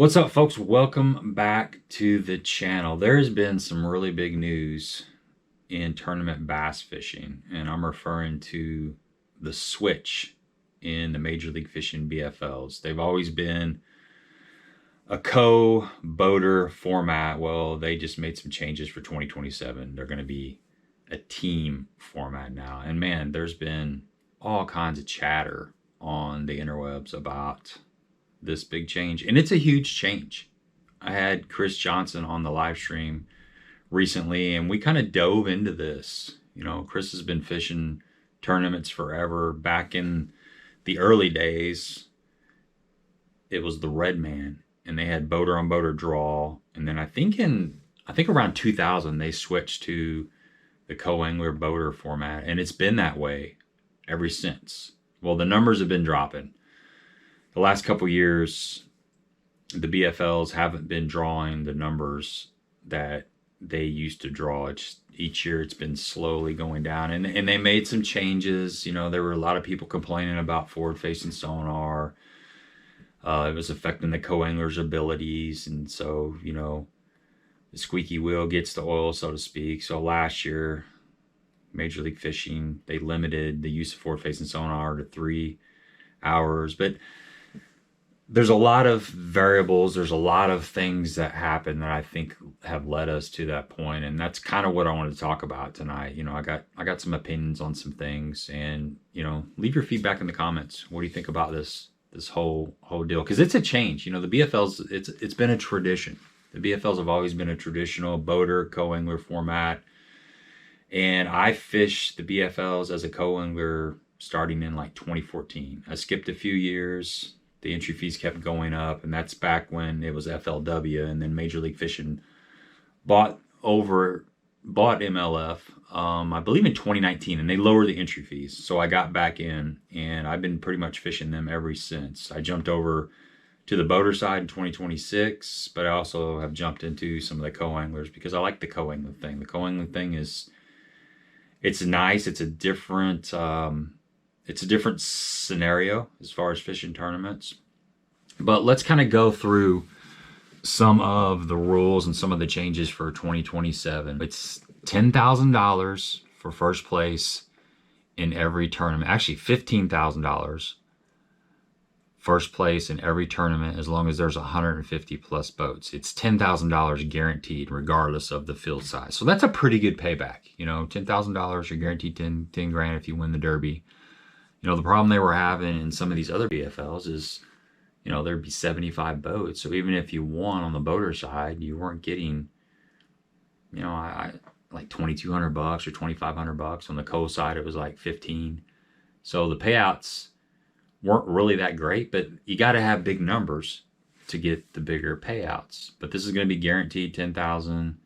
What's up, folks? Welcome back to the channel. There has been some really big news in tournament bass fishing, and I'm referring to the switch in the Major League Fishing BFLs. They've always been a co-boater format. Well, they just made some changes for 2027. They're going to be a team format now. And man, there's been all kinds of chatter on the interwebs about this big change, and it's a huge change. I had Chris Johnson on the live stream recently, and we kind of dove into this. You know, Chris has been fishing tournaments forever. Back in the early days, it was the Red Man, and they had boater on boater draw. And then I think around 2000 they switched to the co-angler boater format, and it's been that way ever since. Well, the numbers have been dropping. The last couple years, the BFLs haven't been drawing the numbers that they used to draw. Each year it's been slowly going down, and they made some changes. You know, there were a lot of people complaining about forward-facing sonar. It was affecting the co-angler's abilities, and so, you know, the squeaky wheel gets the oil, so to speak. So last year, Major League Fishing, they limited the use of forward-facing sonar to 3 hours, but there's a lot of variables. There's a lot of things that happen that I think have led us to that point, and that's kind of what I wanted to talk about tonight. You know, I got some opinions on some things, and you know, leave your feedback in the comments. What do you think about this whole deal? Because it's a change. You know, the BFLs, it's been a tradition. The BFLs have always been a traditional boater co-angler format, and I fished the BFLs as a co-angler starting in like 2014. I skipped a few years. The entry fees kept going up, and that's back when it was FLW, and then Major League Fishing bought MLF, I believe in 2019, and they lowered the entry fees. So I got back in, and I've been pretty much fishing them ever since. I jumped over to the boater side in 2026, but I also have jumped into some of the co-anglers because I like the co-angler thing. The co-angler thing it's nice. It's a different scenario as far as fishing tournaments. But let's kind of go through some of the rules and some of the changes for 2027. It's $10,000 for first place in every tournament. Actually, $15,000 first place in every tournament as long as there's 150 plus boats. It's $10,000 guaranteed regardless of the field size. So that's a pretty good payback. You know, $10,000, you're guaranteed 10 grand if you win the Derby. You know, the problem they were having in some of these other BFLs is, you know, there'd be 75 boats. So even if you won on the boater side, you weren't getting, you know, like $2,200 or $2,500. On the co side, it was like 15. So the payouts weren't really that great, but you got to have big numbers to get the bigger payouts. But this is going to be guaranteed 10,000,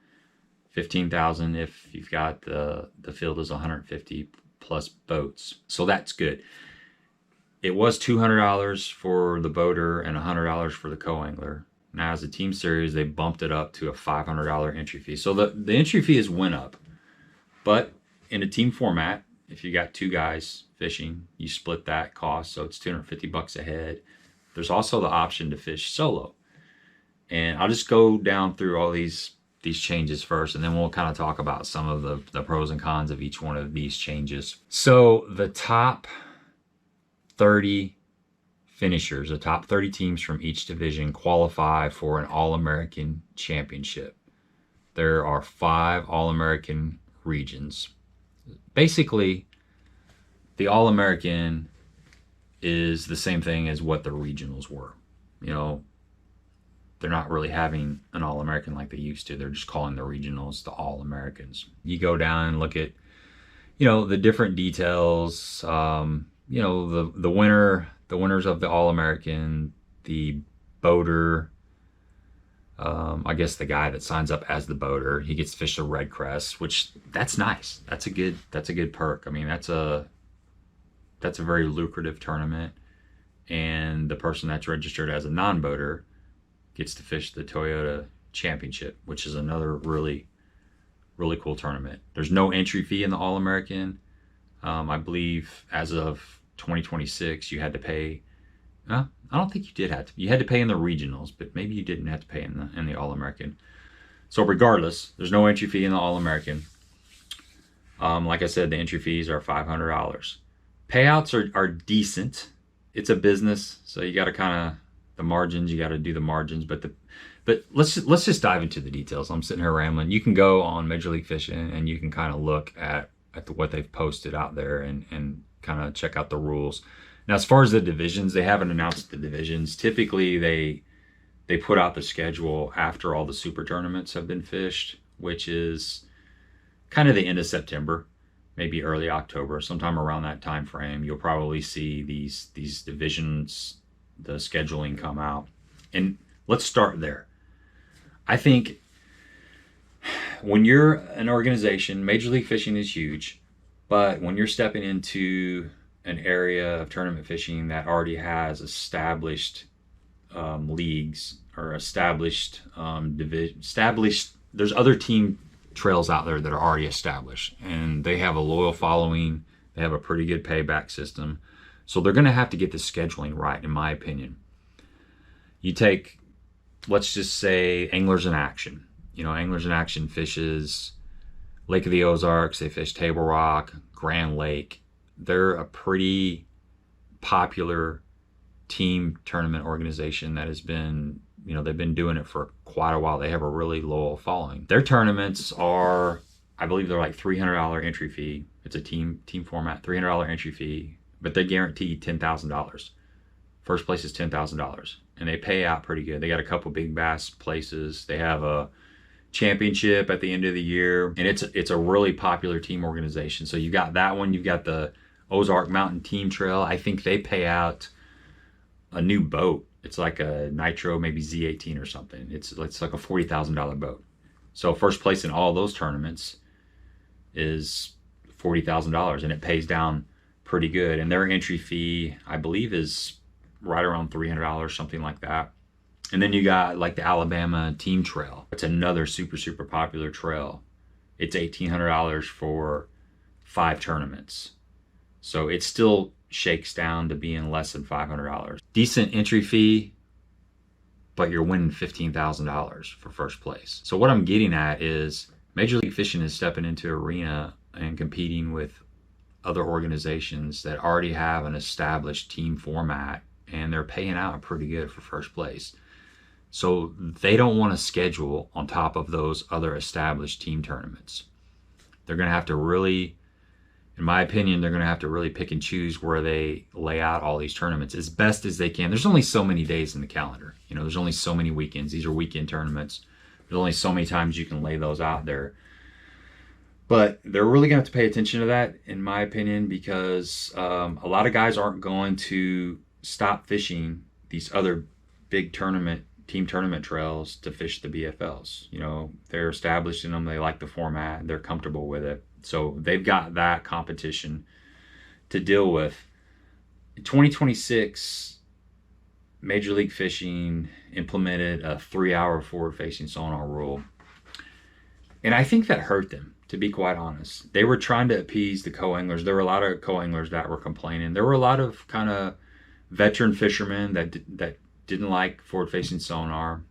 15,000 if you've got the field is 150 plus boats. So that's good. It was $200 for the boater and $100 for the co-angler. Now as a team series, they bumped it up to a $500 entry fee. So the entry fee has went up. But in a team format, if you got two guys fishing, you split that cost. So it's $250 a head. There's also the option to fish solo. And I'll just go down through all these changes first, and then we'll kind of talk about some of the pros and cons of each one of these changes. So the top 30 finishers, the top 30 teams from each division qualify for an All-American championship. There are 5 All-American regions. Basically, the All-American is the same thing as what the regionals were. You know, they're not really having an All-American like they used to. They're just calling the regionals the All-Americans. You go down and look at, you know, the different details. You know, the winners of the All-American, the boater, I guess the guy that signs up as the boater, he gets to fish the Red Crest, which that's nice. That's a good perk. I mean, that's a very lucrative tournament. And the person that's registered as a non-boater gets to fish the Toyota Championship, which is another really cool tournament. There's no entry fee in the I believe as of 2026, you had to pay, I don't think you did have to. You had to pay in the regionals, but maybe you didn't have to pay in the All-American. So regardless, there's no entry fee in the All-American. Like I said, the entry fees are $500. Payouts are decent. It's a business, so you got to kind of the margins. You got to do the margins, but let's just dive into the details. I'm sitting here rambling. You can go on Major League Fishing and you can kind of look at what they've posted out there and kind of check out the rules. Now, as far as the divisions, they haven't announced the divisions. Typically, they put out the schedule after all the super tournaments have been fished, which is kind of the end of September, maybe early October, sometime around that time frame. You'll probably see these divisions, the scheduling come out. And let's start there. I think when you're an organization, Major League Fishing is huge, but when you're stepping into an area of tournament fishing that already has established leagues or established there's other team trails out there that are already established, and they have a loyal following. They have a pretty good payback system, so they're going to have to get the scheduling right, in my opinion. You take, let's just say, Anglers in Action. Anglers in Action fishes Lake of the Ozarks. They fish Table Rock, Grand Lake. They're a pretty popular team tournament organization that has been, they've been doing it for quite a while. They have a really loyal following. Their tournaments are, I believe they're like $300 entry fee. It's a team format, $300 entry fee, but they guarantee $10,000. First place is $10,000, and they pay out pretty good. They got a couple big bass places. They have a championship at the end of the year, and it's a really popular team organization. So you got that one. You've got the Ozark Mountain Team Trail. I think they pay out a new boat. It's like a Nitro, maybe Z18 or something. It's like a $40,000 boat. So first place in all those tournaments is $40,000, and it pays down pretty good. And their entry fee, I believe, is right around $300, something like that. And then you got like the Alabama Team Trail. It's another super popular trail. It's $1,800 for 5 tournaments. So it still shakes down to being less than $500. Decent entry fee, but you're winning $15,000 for first place. So what I'm getting at is Major League Fishing is stepping into an arena and competing with other organizations that already have an established team format, and they're paying out pretty good for first place. So they don't want to schedule on top of those other established team tournaments. They're going to have to really, in my opinion, they're going to have to really pick and choose where they lay out all these tournaments as best as they can. There's only so many days in the calendar. There's only so many weekends. These are weekend tournaments. There's only so many times you can lay those out there. But they're really going to have to pay attention to that, in my opinion, because a lot of guys aren't going to stop fishing these other big team tournament trails to fish the BFLs. They're established in them. They like the format. They're comfortable with it. So they've got that competition to deal with. In 2026, Major League Fishing implemented a 3-hour forward-facing sonar rule. And I think that hurt them, to be quite honest. They were trying to appease the co-anglers. There were a lot of co-anglers that were complaining. There were a lot of kind of veteran fishermen that didn't like forward-facing sonar.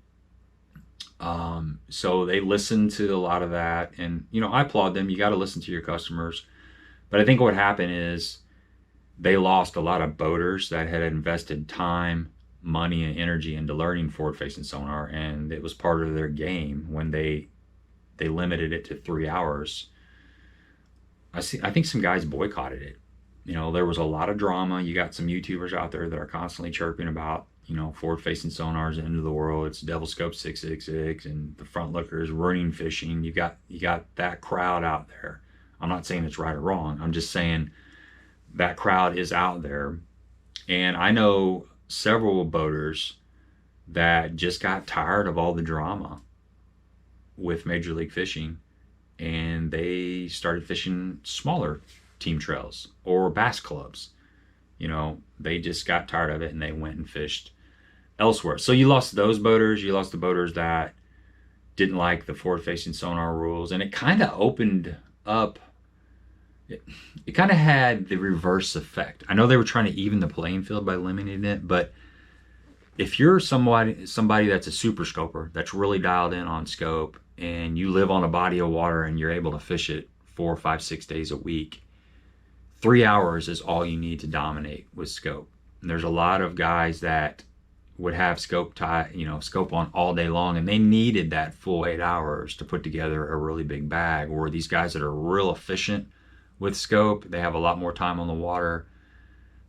So they listened to a lot of that. And, I applaud them. You got to listen to your customers. But I think what happened is they lost a lot of boaters that had invested time, money, and energy into learning forward-facing sonar. And it was part of their game when they limited it to 3 hours. I think some guys boycotted it. There was a lot of drama. You got some YouTubers out there that are constantly chirping about, forward-facing sonars, end of the world. It's Devil Scope 666, and the front looker is ruining fishing. You got that crowd out there. I'm not saying it's right or wrong. I'm just saying that crowd is out there. And I know several boaters that just got tired of all the drama with Major League Fishing, and they started fishing smaller team trails or bass clubs. They just got tired of it and they went and fished elsewhere. So you lost those boaters. You lost the boaters that didn't like the forward-facing sonar rules, and it kind of opened up. It kind of had the reverse effect. I know they were trying to even the playing field by limiting it, but if you're somebody that's a super scoper, that's really dialed in on scope, and you live on a body of water and you're able to fish it 4, 5, 6 days a week, 3 hours is all you need to dominate with scope. And there's a lot of guys that would have scope scope on all day long, and they needed that full 8 hours to put together a really big bag. Or these guys that are real efficient with scope, they have a lot more time on the water.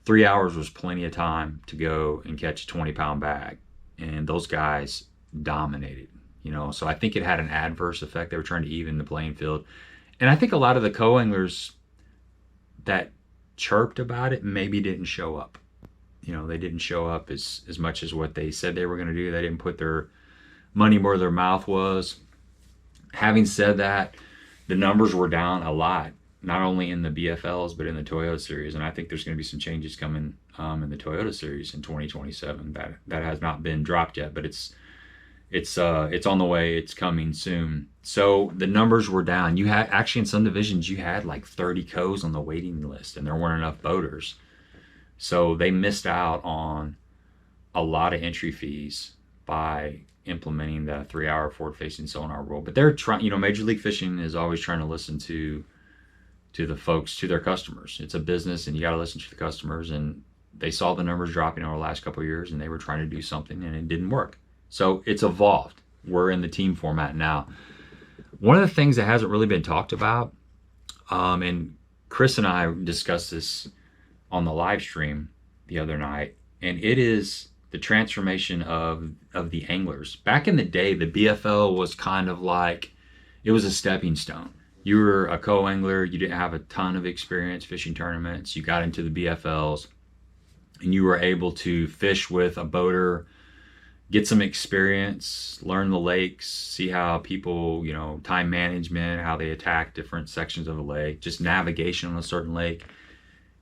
3 hours was plenty of time to go and catch a 20-pound bag, and those guys dominated. So I think it had an adverse effect. They were trying to even the playing field, and I think a lot of the co-anglers that chirped about it maybe didn't show up. They didn't show up as much as what they said they were going to do. They didn't put their money where their mouth was. Having said that, the numbers were down a lot, not only in the BFLs, but in the Toyota series. And I think there's going to be some changes coming in the Toyota series in 2027. That has not been dropped yet, but it's on the way. It's coming soon. So the numbers were down. You had actually in some divisions you had like 30 co's on the waiting list, and there weren't enough boaters. So they missed out on a lot of entry fees by implementing the 3-hour forward-facing sonar rule. But they're trying. Major League Fishing is always trying to listen to the folks, to their customers. It's a business, and you got to listen to the customers. And they saw the numbers dropping over the last couple of years, and they were trying to do something, and it didn't work. So it's evolved. We're in the team format now. One of the things that hasn't really been talked about, and Chris and I discussed this on the live stream the other night, and it is the transformation of the anglers. Back in the day, the BFL was kind of like, it was a stepping stone. You were a co-angler, you didn't have a ton of experience fishing tournaments, you got into the BFLs, and you were able to fish with a boater, get some experience, learn the lakes, see how people, time management, how they attack different sections of a lake, just navigation on a certain lake.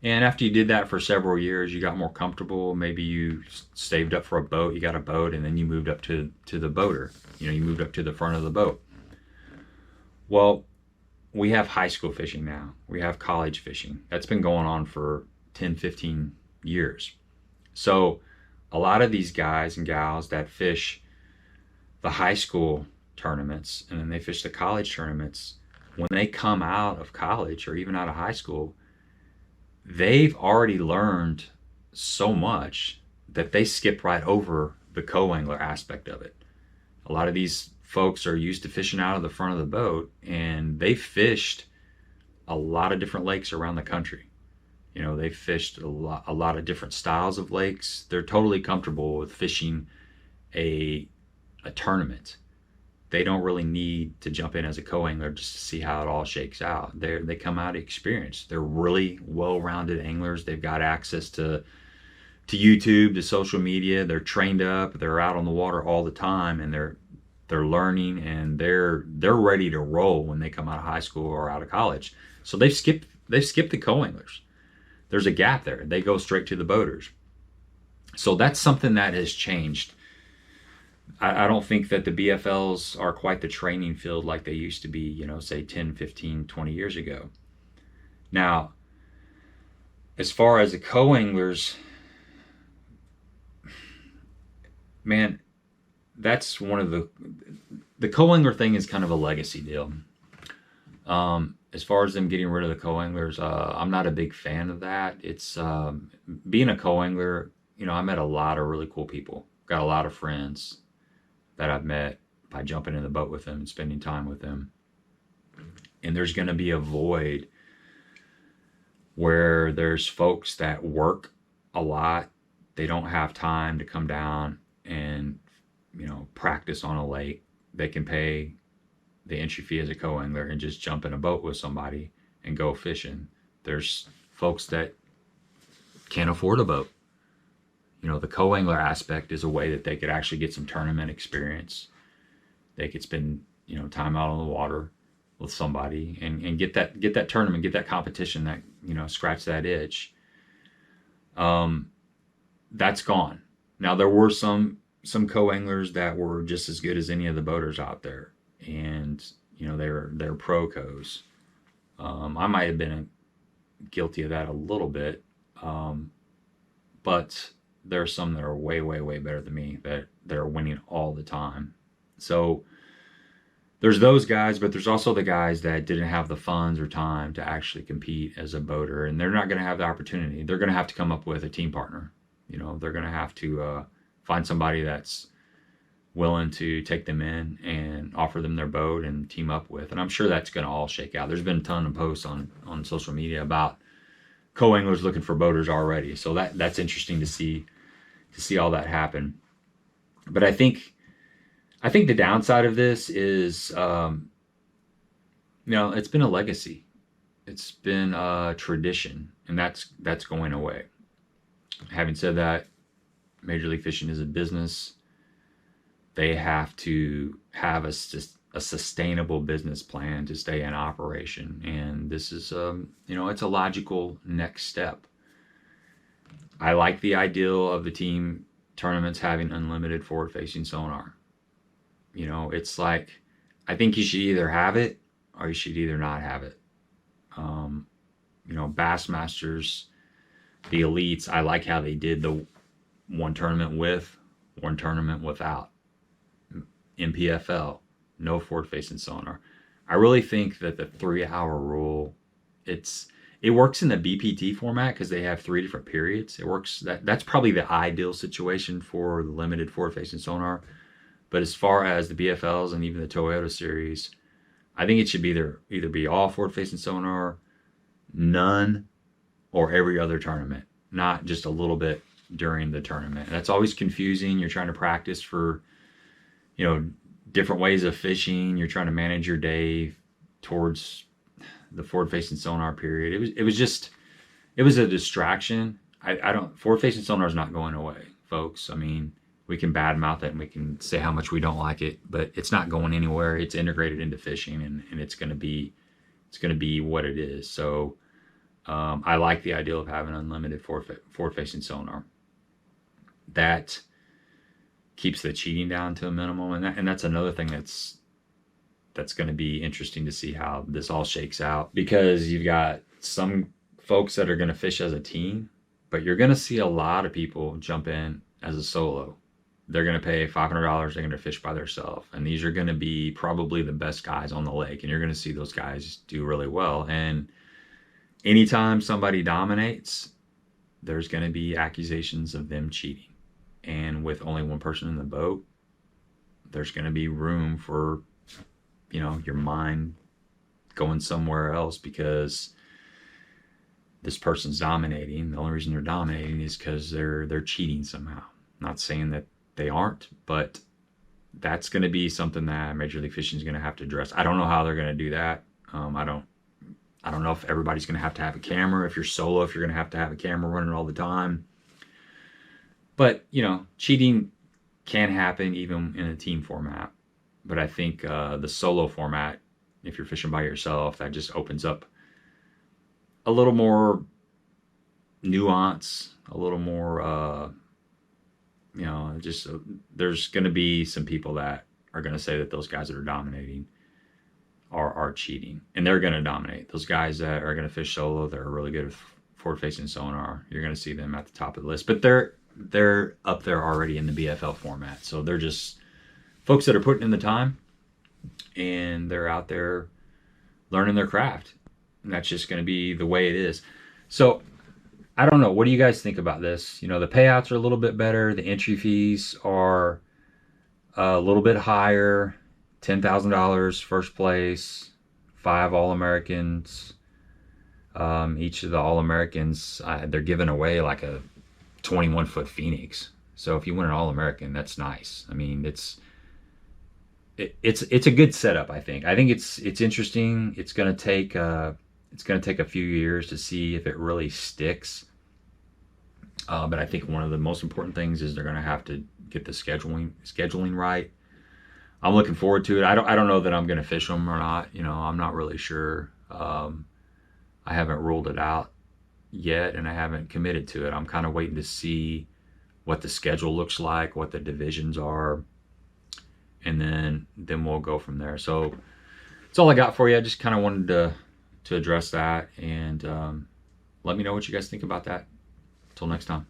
And after you did that for several years, you got more comfortable. Maybe you saved up for a boat, you got a boat, and then you moved up to the boater. You moved up to the front of the boat. Well, we have high school fishing now. We have college fishing. That's been going on for 10, 15 years. So a lot of these guys and gals that fish the high school tournaments and then they fish the college tournaments, when they come out of college or even out of high school, they've already learned so much that they skip right over the co-angler aspect of it. A lot of these folks are used to fishing out of the front of the boat, and they fished a lot of different lakes around the country. They fished a lot of different styles of lakes. They're totally comfortable with fishing a tournament. They don't really need to jump in as a co-angler just to see how it all shakes out. They come out experienced. They're really well-rounded anglers. They've got access to YouTube, to social media. They're trained up. They're out on the water all the time, and they're learning, and they're ready to roll when they come out of high school or out of college. So they've skipped the co-anglers. There's a gap there. They go straight to the boaters. So that's something that has changed. I don't think that the BFLs are quite the training field like they used to be, say 10, 15, 20 years ago. Now, as far as the co-anglers, man, that's one of the co-angler thing is kind of a legacy deal. As far as them getting rid of the co-anglers, I'm not a big fan of that. It's being a co-angler, I met a lot of really cool people. Got a lot of friends that I've met by jumping in the boat with them and spending time with them. And there's going to be a void where there's folks that work a lot. They don't have time to come down and, practice on a lake. They can pay the entry fee as a co-angler and just jump in a boat with somebody and go fishing. There's folks that can't afford a boat. The co-angler aspect is a way that they could actually get some tournament experience. They could spend, time out on the water with somebody and get that tournament, get that competition, that, scratch that itch. That's gone. Now, there were some co-anglers that were just as good as any of the boaters out there. And, they're pro co's. I might have been guilty of that a little bit. But there are some that are way, way, way better than me that are winning all the time. So there's those guys, but there's also the guys that didn't have the funds or time to actually compete as a boater, and they're not going to have the opportunity. They're going to have to come up with a team partner. You know, they're going to have to find somebody that's willing to take them in and offer them their boat and team up with. And I'm sure that's going to all shake out. There's been a ton of posts on social media about co-anglers looking for boaters already. So that's interesting to see all that happen. But I think the downside of this is, you know, it's been a legacy. It's been a tradition, and that's going away. Having said that, Major League Fishing is a business. They have to have a sustainable business plan to stay in operation. And this is, you know, it's a logical next step. I like the ideal of the team tournaments having unlimited forward-facing sonar. You know, it's like, I think you should either have it or you should either not have it. You know, Bassmasters, the elites, I like how they did the one tournament with, one tournament without. MPFL, no forward-facing sonar. I really think that the 3-hour rule, it works in the BPT format because they have 3 different periods. It works, that's probably the ideal situation for the limited forward-facing sonar. But as far as the BFLs and even the Toyota series, I think it should be either be all forward-facing sonar, none, or every other tournament, not just a little bit during the tournament. That's always confusing. You're trying to practice for, you know, different ways of fishing. You're trying to manage your day towards the forward-facing sonar period. It was a distraction. Forward-facing sonar is not going away, folks. I mean, we can badmouth it and we can say how much we don't like it, but it's not going anywhere. It's integrated into fishing, and it's going to be what it is. So I like the idea of having unlimited forward-facing sonar. That keeps the cheating down to a minimum, and that's another thing that's going to be interesting to see how this all shakes out, because you've got some folks that are going to fish as a team, but you're going to see a lot of people jump in as a solo. They're going to pay $500. They're going to fish by themselves, and these are going to be probably the best guys on the lake, and you're going to see those guys do really well. And anytime somebody dominates, there's going to be accusations of them cheating. And with only one person in the boat, there's going to be room for, you know, your mind going somewhere else because this person's dominating. The only reason they're dominating is because they're cheating somehow. I'm not saying that they aren't, but that's going to be something that Major League Fishing is going to have to address. I don't know how they're going to do that. I don't know if everybody's going to have a camera. If you're solo, if you're going to have a camera running all the time. But, you know, cheating can happen even in a team format. But I think the solo format, if you're fishing by yourself, that just opens up a little more nuance, a little more, you know, just there's going to be some people that are going to say that those guys that are dominating are cheating. And they're going to dominate. Those guys that are going to fish solo, that are really good with forward-facing sonar, you're going to see them at the top of the list. But they're up there already in the BFL format. So they're just folks that are putting in the time, and they're out there learning their craft. And that's just going to be the way it is. So I don't know. What do you guys think about this? You know, the payouts are a little bit better. The entry fees are a little bit higher. $10,000 first place, 5 All-Americans. Each of the All-Americans, they're giving away like a 21-foot Phoenix. So if you win an All-American, that's nice. I mean, it's a good setup. I think it's interesting. It's gonna take a few years to see if it really sticks. But I think one of the most important things is they're gonna have to get the scheduling right. I'm looking forward to it. I don't know that I'm gonna fish them or not. You know, I'm not really sure. I haven't ruled it out yet, and I haven't committed to it. I'm kind of waiting to see what the schedule looks like, what the divisions are, and then we'll go from there. So that's all I got for you. I just kind of wanted to address that, and let me know what you guys think about that. Until next time.